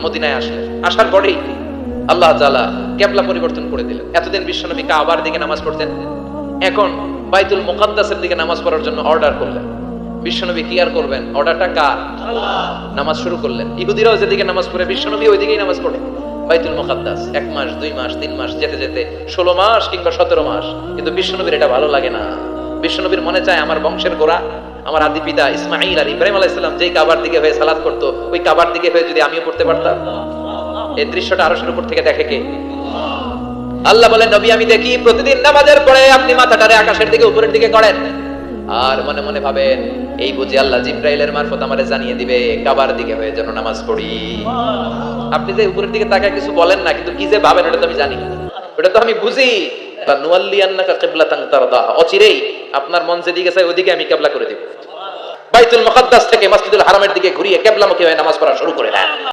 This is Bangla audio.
মদিনায় আসলেন, আসার পরেই আল্লাহ তাআলা কিবলা পরিবর্তন করে দিলেন। এতদিন বিশ্বনবী কাবার দিকে নামাজ পড়তেন, এখন বাইতুল মুকাদ্দাসের দিকে নামাজ পড়ার জন্য অর্ডার করলেন। বিশ্বনবী কি আর করবেন, অর্ডারটা কার? নামাজ শুরু করলেন। ইহুদিরাও যেদিকে নামাজ পড়ে বিশ্বনবী ওইদিকেই নামাজ পড়ে। বাইতুল মুকাদ্দাস 1 মাস 2 মাস 3 মাস যেতে যেতে 16 মাস কিংবা 17 মাস, কিন্তু বিশ্বনবীর এটা ভালো লাগে না। বিশ্বনবীর মনে চায় আমার বংশের গোড়া, আমার আদি পিতা ইসমাঈল আর ইব্রাহিম আলাইহিস সালাম যেই কাবার দিকে হয়ে সালাত করতো, ওই কাবার দিকে হয়ে যদি আমিও পড়তে পারতাম। এই দৃশ্যটা আরশের উপর থেকে দেখে কে? আল্লাহ বলেন, নবী আমি দেখি প্রতিদিন নামাজের পরে আপনি মাথাটারে আকাশের দিকে উপরের দিকে করেন, আর মনে মনে ভাবেন এই বুঝি আল্লাহ জিব্রাইলের মারফত আমারে জানিয়ে দিবে কাবার দিকে হয়ে যেন নামাজ পড়ি। আপনি যে উপরের দিকে তাকায় কিছু বলেন না, কিন্তু কি যে ভাবেন ওটা তো আমি জানি, ওটা তো আমি বুঝি। নুওয়াল্লিয়ান্নাকা কিবলাতান তারদাহা, অচিরেই আপনার মন যেদিকে চায় ওইদিকে আমি কিবলা করে দেব। বাইতুল মুকাদ্দাস থেকে মসজিদুল হারামের দিকে ঘুরিয়ে কিবলামুখী হয়ে নামাজ পড়া শুরু করে দেন।